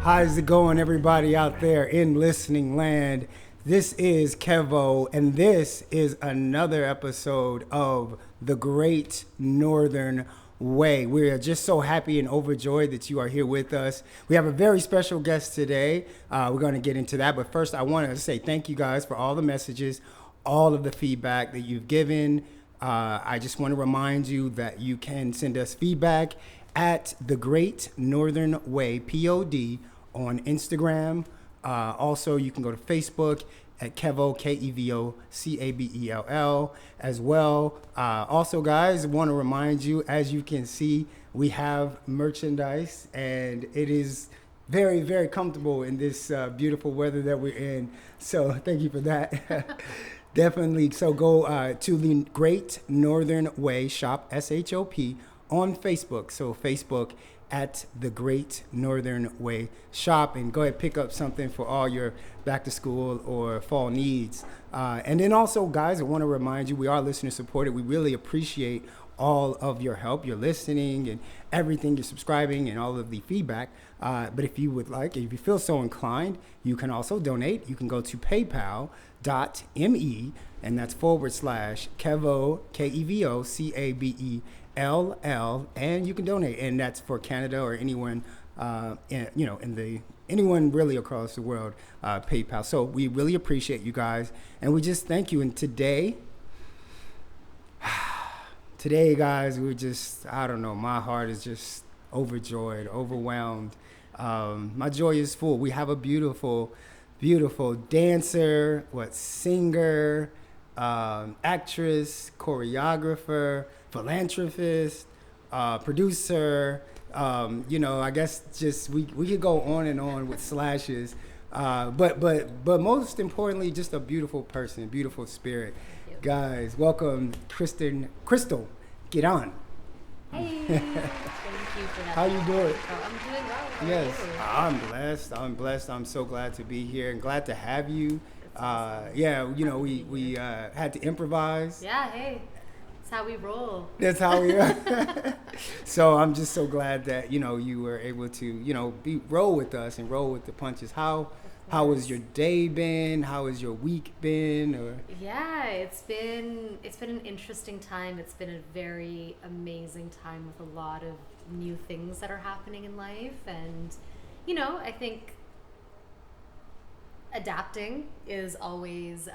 How's it going, everybody out there in listening land? This is Kevo, and this is another episode of The Great Northern Way. We are just so happy and overjoyed that you are here with us. We have a very special guest today. We're going to get into that, but first I want to say thank you guys for all the messages, all of the feedback that you've given. I just want to remind you that you can send us feedback at The Great Northern Way, POD, on Instagram. Also, you can go to Facebook at Kevo, Kevo, Cabell as well. Also, guys, want to remind you, as you can see, we have merchandise, and it is very, very comfortable in this beautiful weather that we're in. So thank you for that. Definitely. So go to the Great Northern Way Shop, SHOP, on Facebook. So Facebook at the Great Northern Way Shop, and go ahead, pick up something for all your back to school or fall needs. And then also, guys, I want to remind you, we are listener supported. We really appreciate all of your help, your listening and everything, your subscribing and all of the feedback. But if you would like, if you feel so inclined, you can also donate. You can go to paypal.me, and that's /Kevo, Kevo, Cabell, and you can donate, and that's for Canada or anyone, anyone really across the world, PayPal. So we really appreciate you guys, and we just thank you. And today, guys, we're just, I don't know, my heart is just overjoyed, overwhelmed. My joy is full. We have a beautiful dancer, singer, actress, choreographer, philanthropist, producer. I guess just we could go on and on with slashes. But most importantly, just a beautiful person, beautiful spirit. Guys, welcome KRYSTAL Kiran. Hey, thank you for that. How you doing? Oh, I'm doing well. How are Yes, you? I'm blessed. I'm so glad to be here and glad to have you. Awesome. We had to improvise. Yeah, hey, that's how we roll. That's how we are. So I'm just so glad that, you were able to, roll with us and roll with the punches. How has your day been? How has your week been? Or Yeah, it's been an interesting time. It's been a very amazing time with a lot of new things that are happening in life, and I think adapting is always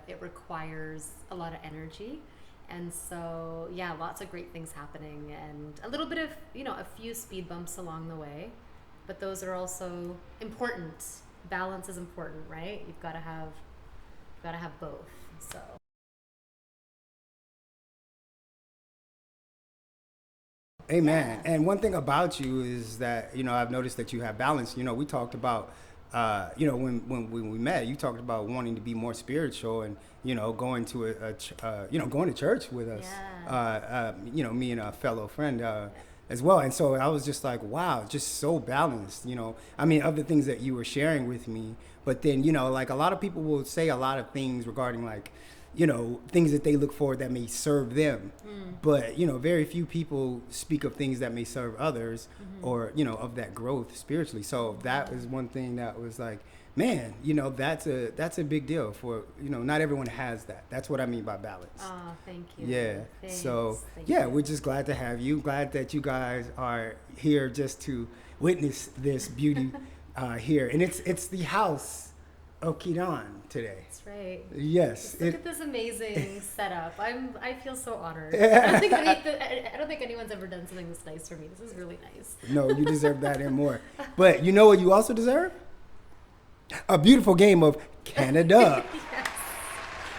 it requires a lot of energy. And so, yeah, lots of great things happening, and a little bit of, a few speed bumps along the way, but those are also important. Balance is important, right? You've got to have both. So. Amen. Yeah. And one thing about you is that, I've noticed that you have balance. We talked about, when we met, you talked about wanting to be more spiritual and, going to going to church with us, Yeah. me and a fellow friend as well. And so I was just like, wow, just so balanced, of the things that you were sharing with me. But then, a lot of people will say a lot of things regarding things that they look for that may serve them. But, very few people speak of things that may serve others, or, of that growth spiritually. So that was one thing that was like, man, that's a big deal for, not everyone has that. That's what I mean by balance. Oh, thank you. Yeah. Thanks. So, Thank yeah, you. we're just glad to have you. Glad that you guys are here just to witness this beauty here. And it's the house of Kiran today. That's right. Yes. Just look at this amazing setup. I feel so honored. I don't think anyone's ever done something this nice for me. This is really nice. No, you deserve that and more. But you know what you also deserve? A beautiful game of Canada. Yes.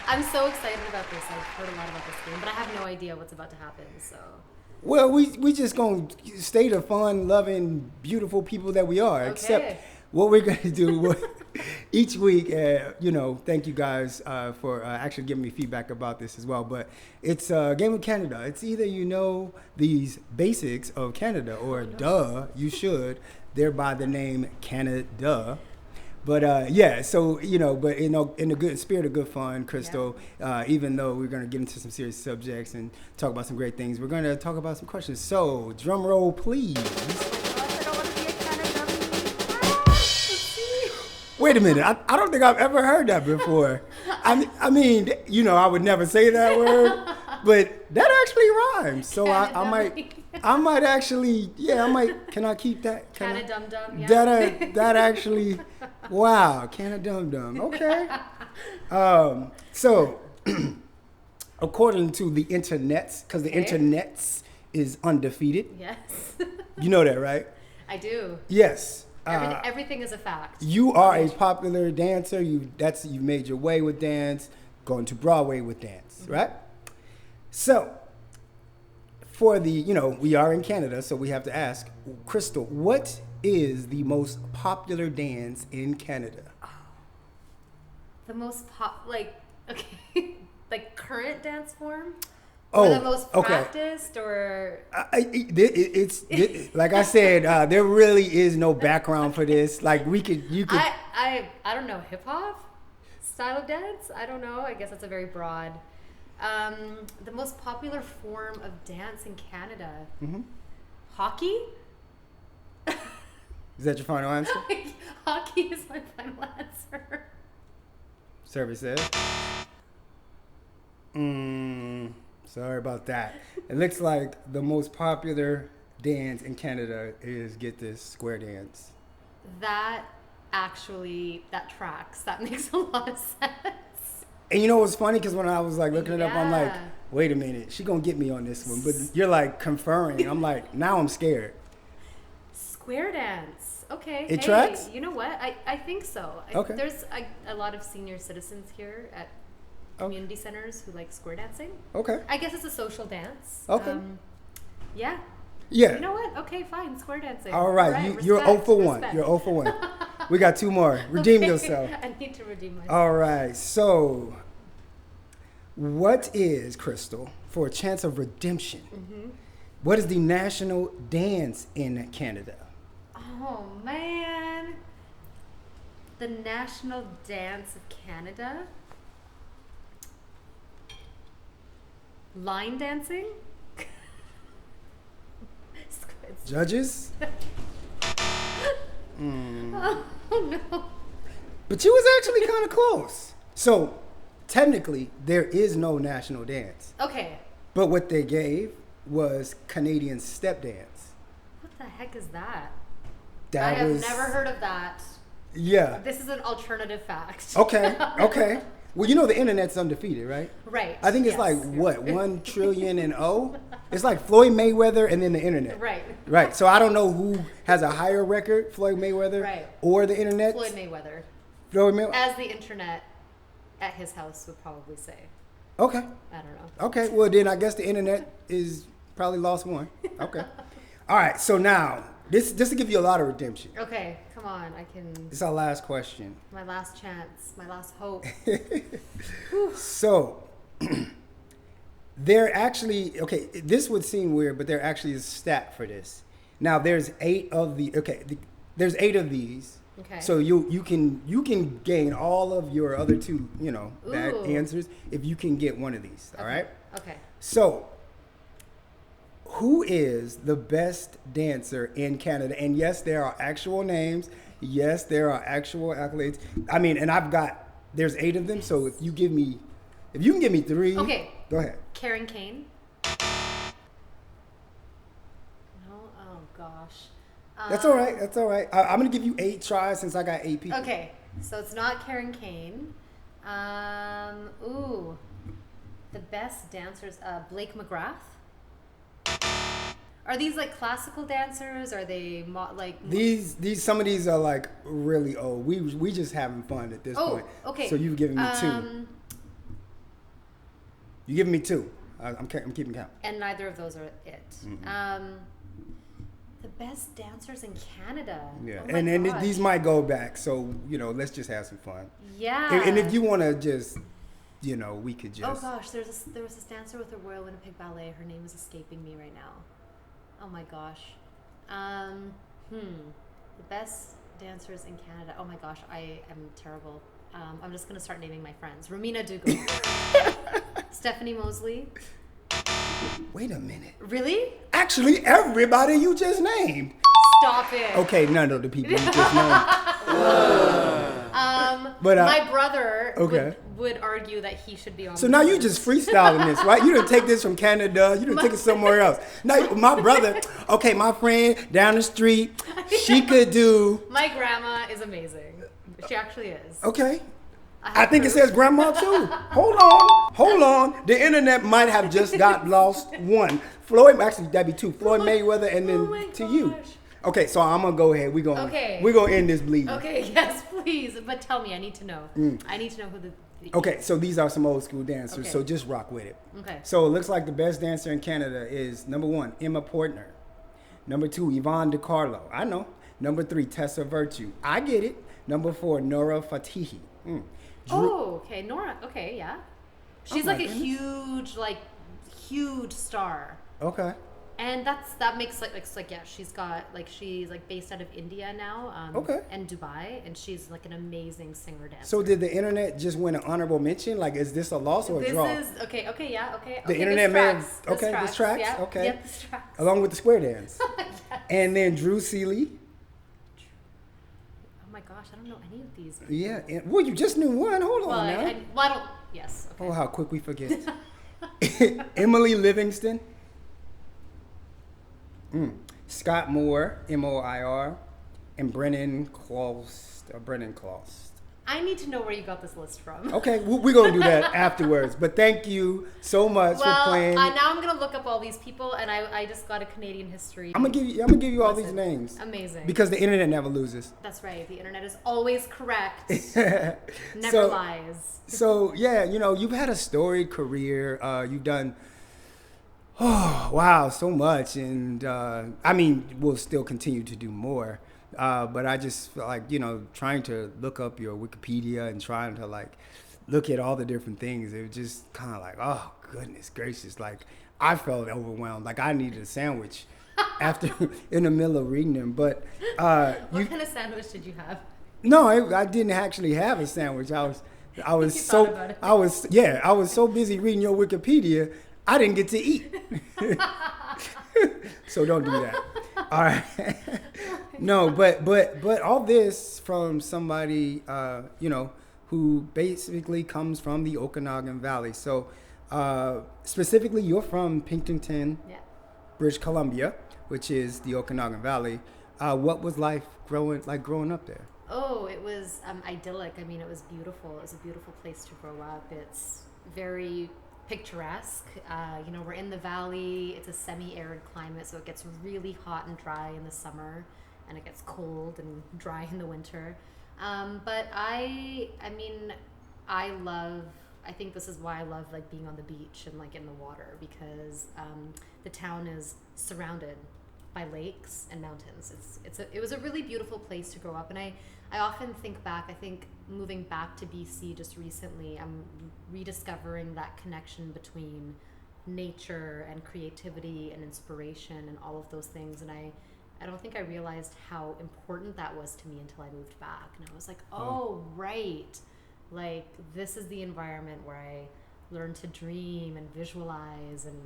I'm so excited about this. I've heard a lot about this game, but I have no idea what's about to happen. So. Well, we just gonna stay the fun, loving, beautiful people that we are. Okay. Except what we're gonna do each week. Thank you guys for actually giving me feedback about this as well. But it's a game of Canada. It's either these basics of Canada, or you should. Thereby the name Canada. But so but in a good spirit of good fun, KRYSTAL. Even though we're gonna get into some serious subjects and talk about some great things, we're gonna talk about some questions. So drum roll, please. I don't want to be a Canada. Wait a minute. I don't think I've ever heard that before. I mean, I would never say that word, but that actually rhymes. So I might actually, can I keep that? Can of dum dum, yeah. That actually, wow, can of dum dum. Okay. So, according to the internets, because the internets is undefeated. Yes. You know that, right? I do. Yes. Everything is a fact. You are a popular dancer. You've made your way with dance, going to Broadway with dance, right? So, for we are in Canada, so we have to ask, Crystal, what is the most popular dance in Canada? Oh, the most like current dance form? Or the most practiced, or it's like I said, there really is no background for this. Like you could. I don't know, hip hop style of dance. I don't know. I guess that's a very broad. The most popular form of dance in Canada. Mm-hmm. Hockey. Is that your final answer? Hockey is my final answer. Survey says. Sorry about that. It looks like the most popular dance in Canada is, get this, square dance. That tracks. That makes a lot of sense. And you know what's funny? Because when I was looking it up, I'm like, wait a minute, she gonna get me on this one. But you're conferring. I'm like, now I'm scared. Square dance. Okay. It tracks? You know what? I think so. Okay. There's a lot of senior citizens here at community centers who like square dancing. Okay. I guess it's a social dance. Okay. Yeah. Yeah. You know what? Okay, fine. Square dancing. All right. You're 0 for 1. You're 0 for 1. We got 2 more. Redeem yourself. I need to redeem myself. All right. So, what is, Crystal, for a chance of redemption, what is the national dance in Canada? Oh, man. The national dance of Canada? Line dancing? Judges? Oh, no. But you was actually kind of close. So, technically, there is no national dance. Okay. But what they gave was Canadian step dance. What the heck is that? I have never heard of that. Yeah. This is an alternative fact. Okay. Well, the internet's undefeated, right? Right. I think it's 1 trillion and O? It's like Floyd Mayweather and then the internet. Right. So I don't know who has a higher record, Floyd Mayweather or the internet. Floyd Mayweather. As the internet at his house would probably say. Okay. I don't know. Okay. Well, then I guess the internet is probably lost one. Okay. All right. So now, this to give you a lot of redemption. Okay. Come on. I can. This is our last question. My last chance. My last hope. So, there actually, this would seem weird, but there actually is a stat for this. Now, there's 8 of there's 8 of these. Okay. So you can gain all of your other 2, bad answers if you can get one of these. All right. Okay. So, who is the best dancer in Canada? And yes, there are actual names. Yes, there are actual accolades. I mean, and there's 8 of them. So if you can give me 3. Okay. Go ahead. Karen Kane. No. Oh gosh. That's all right. I'm gonna give you 8 tries since I got 8 people. Okay. So it's not Karen Kane. The best dancers. Blake McGrath. Are these like classical dancers? Are they these? Some of these are really old. We just having fun at this point. Okay. So you've given me 2. You giving me 2. I'm keeping count. And neither of those are it. Mm-hmm. The best dancers in Canada. Yeah, oh and these might go back. So let's just have some fun. Yeah. And if you want to just, we could just. Oh gosh, there was this dancer with the Royal Winnipeg Ballet. Her name is escaping me right now. Oh my gosh. The best dancers in Canada. Oh my gosh, I am terrible. I'm just gonna start naming my friends. Romina Dugal. Stephanie Mosley. Wait a minute. Really? Actually, everybody you just named. Stop it. Okay, none of the people you just named. But my brother okay. would argue that he should be on. So the now you list. just freestyling this, right? You didn't take this from Canada. You didn't take it somewhere else. Now, my brother, okay, my friend down the street, she could do. My grandma is amazing. She actually is. Okay. I think it says grandma too. Hold on. The internet might have just got lost one. Floyd, actually that'd be two. Floyd Mayweather and then to you. Okay, so I'm gonna go ahead. We're gonna end this bleeding. Okay, yes, please. But tell me, I need to know. I need to know who the Okay, so these are some old school dancers, Okay. so just rock with it. Okay. So it looks like the best dancer in Canada is number 1, Emma Portner. Number 2, Yvonne DiCarlo. I know. Number 3, Tessa Virtue. I get it. Number 4, Nora Fatihi. Oh, okay, Nora. Okay, yeah. She's like a goodness. huge star. Okay. And that makes like yeah, she's like based out of India now, Okay. and Dubai, and she's like an amazing singer dancer. So did the internet just win an honorable mention? Like, is this a loss or a draw? This is okay, yeah, okay. The okay, internet this man. tracks. Okay, this tracks. Yeah, Okay. Yep, this tracks. Along with the square dance. Yes. And then Drew Seeley. Oh my gosh, I don't know any of these. Yeah. Well, you just knew one. Hold on Well, now. I don't. Yes. Okay. Oh, how quick we forget. Emily Livingston. Scott Moore, Moir, and Brennan Clost. I need to know where you got this list from. Okay, we're gonna do that afterwards. But thank you so much for playing. Now I'm gonna look up all these people, and I just got a Canadian history. I'm gonna give you all these names. Amazing. Because the internet never loses. That's right. The internet is always correct. Never So- lies. So yeah, you've had a storied career. You've done. Oh wow, so much, and we'll still continue to do more. But I just feel like trying to look up your Wikipedia and trying to look at all the different things. It was just kind of like, oh goodness gracious, like I felt overwhelmed, like I needed a sandwich after in the middle of reading them. But What kind of sandwich did you have? no, I didn't actually have a sandwich. I was You thought about it. I was so busy reading your Wikipedia. I didn't get to eat. So don't do that. All right. No, but all this from somebody who basically comes from the Okanagan Valley. So specifically you're from Pinkerton, Yeah. British Columbia, which is the Okanagan Valley. What was life growing up there? Oh, it was idyllic. I mean, it was beautiful. It was a beautiful place to grow up. It's very picturesque. We're in the valley. It's a semi-arid climate, so it gets really hot and dry in the summer, and it gets cold and dry in the winter. But I think this is why I love being on the beach and in the water, because the town is surrounded by lakes and mountains. It was a really beautiful place to grow up, and I often think back. I think moving back to BC just recently, I'm rediscovering that connection between nature and creativity and inspiration and all of those things. And I don't think I realized how important that was to me until I moved back. And I was like, oh, right. This is the environment where I learn to dream and visualize and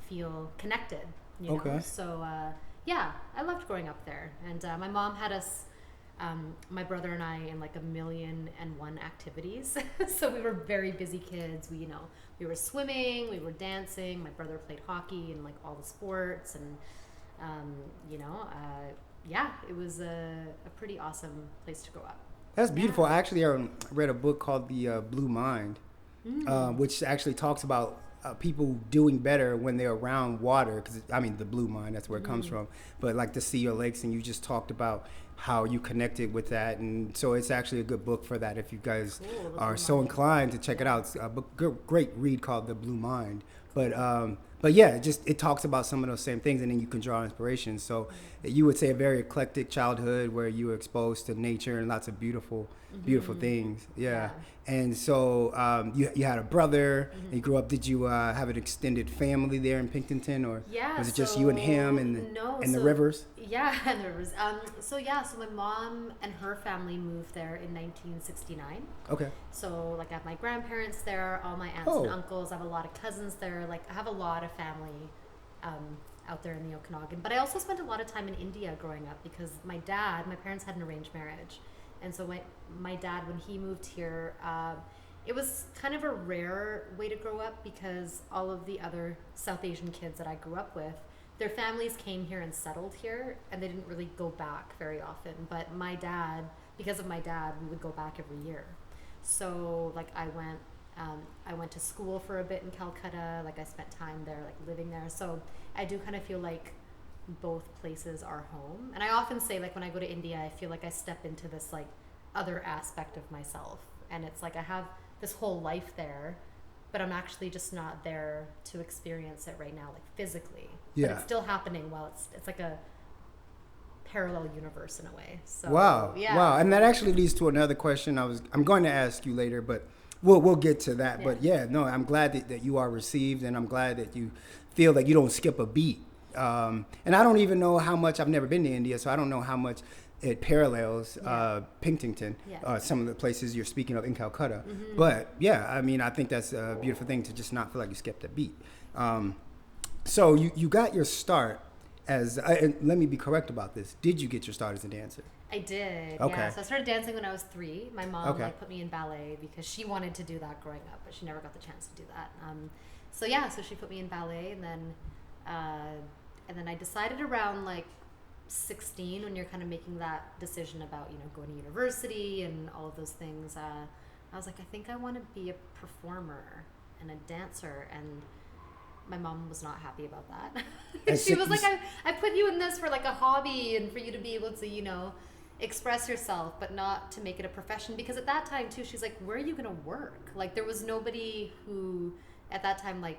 feel connected, Okay. So, I loved growing up there. And my mom had us, my brother and I, in 1,000,001 activities. So we were very busy kids. We were swimming, we were dancing. My brother played hockey and all the sports, and it was a pretty awesome place to grow up. That's beautiful. I actually read a book called The Blue Mind, which actually talks about people doing better when they're around water. Because the Blue Mind, that's where it comes from. But the Sea or Lakes, and you just talked about how you connected with that, and so it's actually a good book for that if you guys are so inclined to check it out. It's a great read called The Blue Mind. But yeah, it talks about some of those same things, and then you can draw inspiration. So you would say a very eclectic childhood where you were exposed to nature and lots of beautiful things. Yeah. And so you had a brother, and you grew up. Did you have an extended family there in Pinkerton, or was it just you and him and the Rivers? Yeah, and the Rivers. So my mom and her family moved there in 1969. Okay. So I have my grandparents there, all my aunts and uncles. I have a lot of cousins there. I have a lot of family out there in the Okanagan. But I also spent a lot of time in India growing up, because my parents had an arranged marriage, And so my dad, when he moved here, it was kind of a rare way to grow up because all of the other South Asian kids that I grew up with, their families came here and settled here, and they didn't really go back very often. But my dad, because of my dad, we would go back every year. So like I went to school for a bit in Calcutta. Like I spent time there, like living there. So I do kind of feel like both places are home. And I often say, like, when I go to India, I feel like I step into this like other aspect of myself, and it's like I have this whole life there, but I'm actually just not there to experience it right now, like physically. Yeah. But it's still happening while it's like a parallel universe in a way. So Wow. yeah. Wow. And that actually leads to another question I'm going to ask you later, but we'll get to that. Yeah. But yeah, no, I'm glad that you are received, and I'm glad that you feel that you don't skip a beat. And I don't even know how much, I've never been to India, so I don't know how much it parallels Pinktington, some of the places you're speaking of in Calcutta. Mm-hmm. But yeah, I mean, I think that's a beautiful thing to just not feel like you skipped a beat. So you got your start as, and let me be correct about this. Did you get your start as a dancer? I did. Okay. Yeah. So I started dancing when I was 3. My mom like put me in ballet because she wanted to do that growing up, but she never got the chance to do that. So she put me in ballet, and then I decided around like 16, when you're kind of making that decision about, you know, going to university and all of those things, I was like, I think I want to be a performer and a dancer, and my mom was not happy about that. She was like, I put you in this for like a hobby and for you to be able to, you know, express yourself, but not to make it a profession. Because at that time too, she's like, where are you gonna work? Like, there was nobody who at that time, like,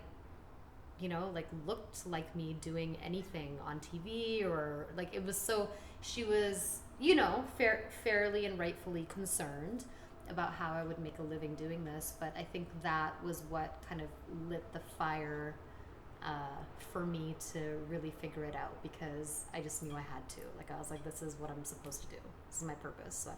you know, like looked like me doing anything on TV, or like, it was so, she was, you know, fairly and rightfully concerned about how I would make a living doing this. But I think that was what kind of lit the fire for me to really figure it out, because I just knew I had to. Like, I was like, this is what I'm supposed to do. This is my purpose. So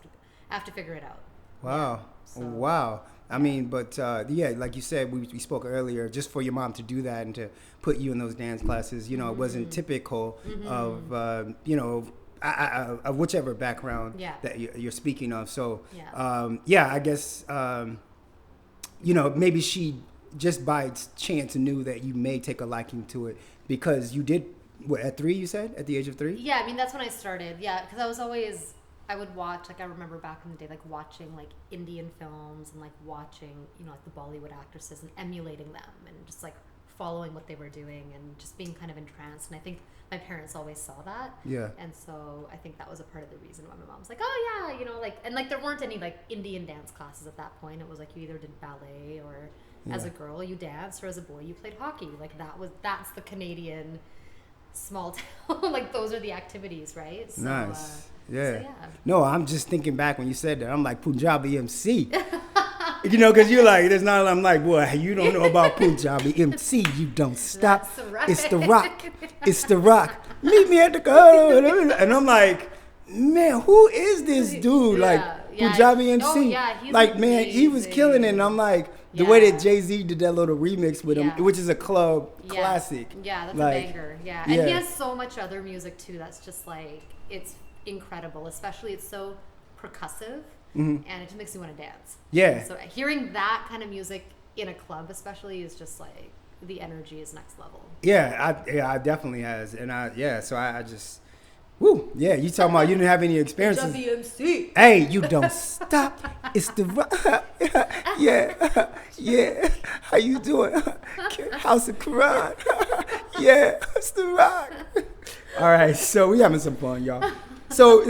I have to figure it out. Wow. Yeah, so, wow. I mean, but yeah, like you said, we spoke earlier, just for your mom to do that and to put you in those dance classes, you know, it wasn't typical of, you know, of whichever background that you're speaking of. So, I guess, you know, maybe she just by chance knew that you may take a liking to it, because you did, what, at 3, you said? At the age of 3? Yeah, I mean, that's when I started. Yeah, because I would watch, like, I remember back in the day, like, watching, like, Indian films and, like, watching, you know, like, the Bollywood actresses and emulating them and just, like, following what they were doing and just being kind of entranced. And I think my parents always saw that. Yeah. And so I think that was a part of the reason why my mom was like, oh, yeah, you know, like, and, like, there weren't any, like, Indian dance classes at that point. It was, like, you either did ballet, or as a girl, you danced, or as a boy, you played hockey. Like, that's the Canadian small town. Like, those are the activities, right? So, nice. Yeah. No, I'm just thinking back when you said that. I'm like, Punjabi MC. You know, because you're like, there's not, I'm like, boy, you don't know about Punjabi MC. You don't stop. Right. It's the rock. It's the rock. Meet me at the car. And I'm like, man, who is this dude? Like, Punjabi MC. Oh, yeah, he's like, amazing. Man, he was killing it. And I'm like, the way that Jay-Z did that little remix with him, which is a club classic. Yeah, that's like, a banger. Yeah. And he has so much other music, too, that's just like, it's incredible. Especially, it's so percussive, and it just makes you want to dance. Yeah. And so hearing that kind of music in a club especially is just like, the energy is next level. I definitely has. And so I just, woo, yeah, you talking about you didn't have any experiences. WMC. Hey, you don't stop. It's the rock. Yeah. How you doing? House of Quran. Yeah, it's the rock. All right, so we having some fun, y'all. So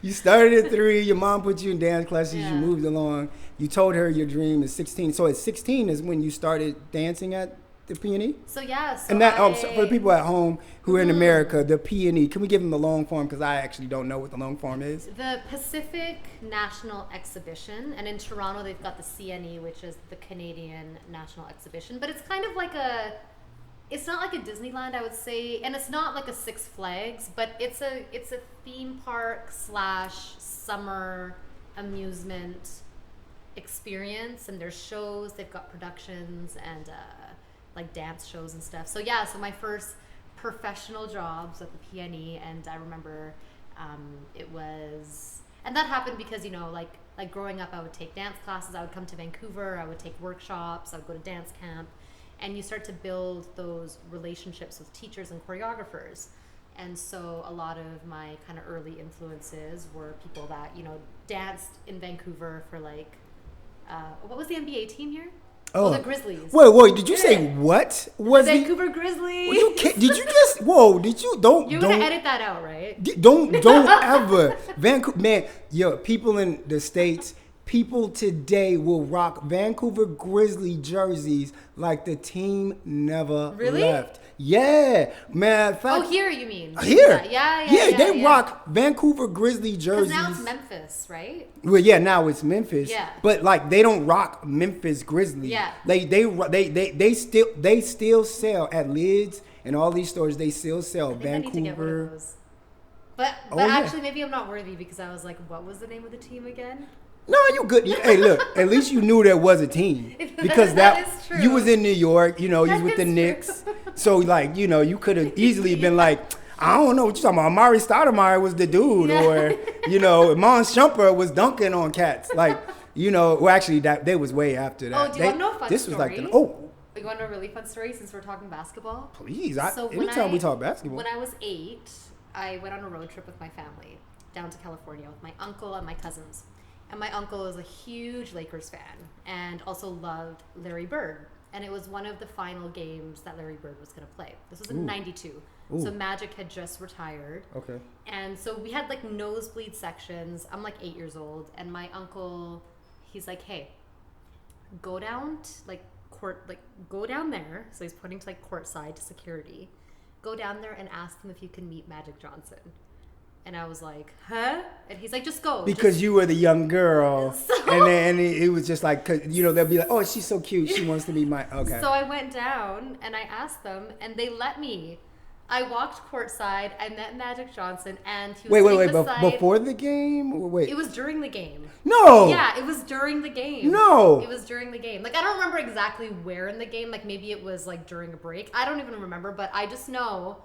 you started at 3. Your mom put you in dance classes. You moved along. You told her your dream is 16. So at 16 is when you started dancing at the Peony? So yeah. So and that so for the people at home who are in America, the Peony. Can we give them the long form, because I actually don't know what the long form is? The Pacific National Exhibition, and in Toronto they've got the CNE, which is the Canadian National Exhibition. But it's kind of like it's not like a Disneyland, I would say, and it's not like a Six Flags, but it's a theme park / summer amusement experience. And there's shows, they've got productions and like dance shows and stuff. So so my first professional jobs at the PNE, and I remember it was And that happened because, like growing up, I would take dance classes. I would come to Vancouver. I would take workshops. I would go to dance camp. And you start to build those relationships with teachers and choreographers. And so a lot of my kind of early influences were people that, danced in Vancouver for like, what was the NBA team here? Oh, the Grizzlies. Wait, did you say what? Was the Vancouver Grizzlies. Did you just, don't. You're going to edit that out, right? Don't ever. Vancouver, man, people in the States, people today will rock Vancouver Grizzly jerseys like the team never left. Yeah, man. Oh, here you mean? Here. Yeah. They rock Vancouver Grizzly jerseys. Because now it's Memphis, right? Well, yeah, now it's Memphis. Yeah. But like they don't rock Memphis Grizzlies. Yeah. They still sell at Lids and all these stores. They still sell I think Vancouver. I need to get one of those. But actually, maybe I'm not worthy because I was like, what was the name of the team again? No, you good. Hey, look, at least you knew there was a team. Because that is true. You was in New York, you was with the Knicks. So, like, you could have easily been like, I don't know what you're talking about. Amari Stoudemire was the dude. Yeah. Or, Mons Shumpert was dunking on cats. Like, well, actually, they was way after that. Oh, do you want to know a fun this story? Was like, you want to know a really fun story since we're talking basketball? Please. Anytime we talk basketball. When I was 8, I went on a road trip with my family down to California with my uncle and my cousins. And my uncle is a huge Lakers fan and also loved Larry Bird. And it was one of the final games that Larry Bird was going to play. This was in 92. So Magic had just retired. Okay. And so we had like nosebleed sections. I'm like 8 years old. And my uncle, he's like, hey, go down to go down there. So he's pointing to like courtside to security. Go down there and ask him if you can meet Magic Johnson. And I was like, huh? And he's like, just go. Because you were the young girl. And then it was just like, cause, they'll be like, oh, she's so cute. She wants to be my, okay. So I went down and I asked them and they let me. I walked courtside. I met Magic Johnson and he was wait. Before the game? Wait. It was during the game. No. Yeah, it was during the game. No. It was during the game. Like, I don't remember exactly where in the game. Like, maybe it was like during a break. I don't even remember, but I just know...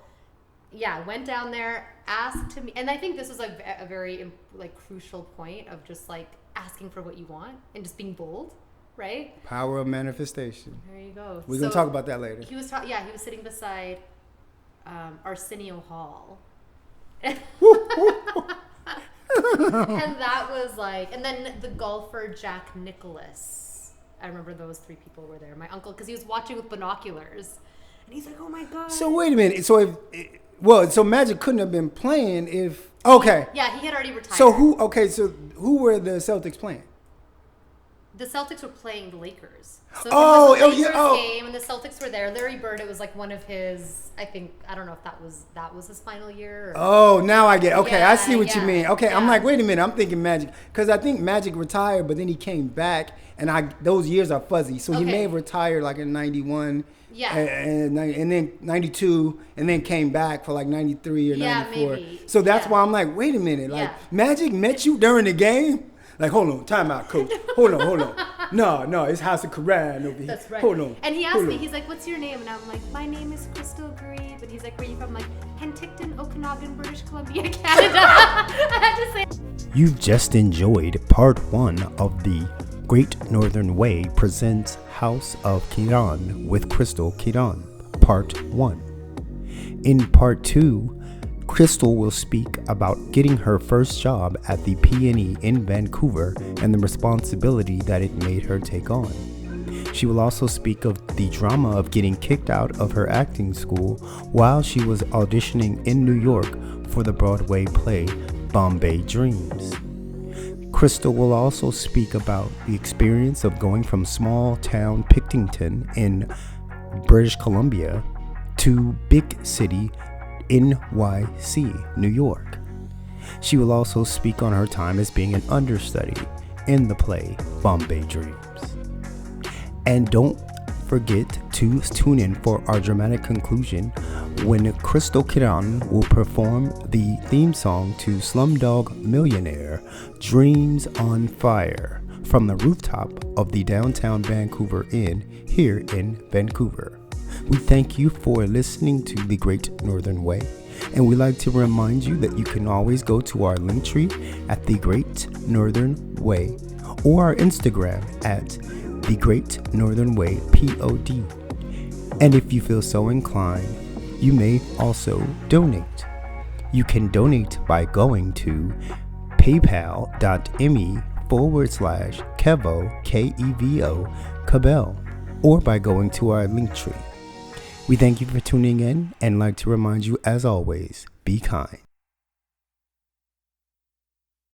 Yeah, went down there, asked to me, and I think this was a very like crucial point of just like asking for what you want and just being bold, right? Power of manifestation. There you go. We're gonna talk about that later. He was he was sitting beside Arsenio Hall, and that was like, and then the golfer Jack Nicklaus. I remember those 3 people were there. My uncle, because he was watching with binoculars, and he's like, "Oh my god!" So wait a minute. So Magic couldn't have been playing if... Okay. Yeah, he had already retired. So who were the Celtics playing? The Celtics were playing the Lakers. So it was a Lakers game, and the Celtics were there. Larry Bird, it was like one of his, I don't know if that was his final year. Or, now I get it. Okay, I see what you mean. Okay, yeah. I'm like, wait a minute. I'm thinking Magic. Because I think Magic retired, but then he came back, and those years are fuzzy. So he may have retired like in 91. Yeah. And then 92, and then came back for like 93 or 94. Maybe. So that's why I'm like, wait a minute. Like, Magic met you during the game? Like, hold on, time out, coach. Hold on. No, it's House of Kiran over here. That's right. Hold on. And he asked me, he's like, what's your name? And I'm like, my name is Crystal Grieve. And he's like, where are you from? I'm like, Penticton, Okanagan, British Columbia, Canada. I had to say. You've just enjoyed part 1 of the Great Northern Way presents House of Kiran with Crystal Kiran, part 1. In part 2, Crystal will speak about getting her first job at the Peony in Vancouver and the responsibility that it made her take on. She will also speak of the drama of getting kicked out of her acting school while she was auditioning in New York for the Broadway play Bombay Dreams. Crystal will also speak about the experience of going from small town Pictington in British Columbia to big city NYC, New York. She will also speak on her time as being an understudy in the play Bombay Dreams. And don't forget to tune in for our dramatic conclusion when Crystal Kiran will perform the theme song to Slumdog Millionaire, Dreams on Fire, from the rooftop of the downtown Vancouver Inn here in Vancouver. We thank you for listening to The Great Northern Way. And we like to remind you that you can always go to our link tree at The Great Northern Way or our Instagram at The Great Northern Way POD. And if you feel so inclined, you may also donate. You can donate by going to paypal.me/Kevo, Kevo, Cabell, or by going to our link tree. We thank you for tuning in and like to remind you, as always, be kind.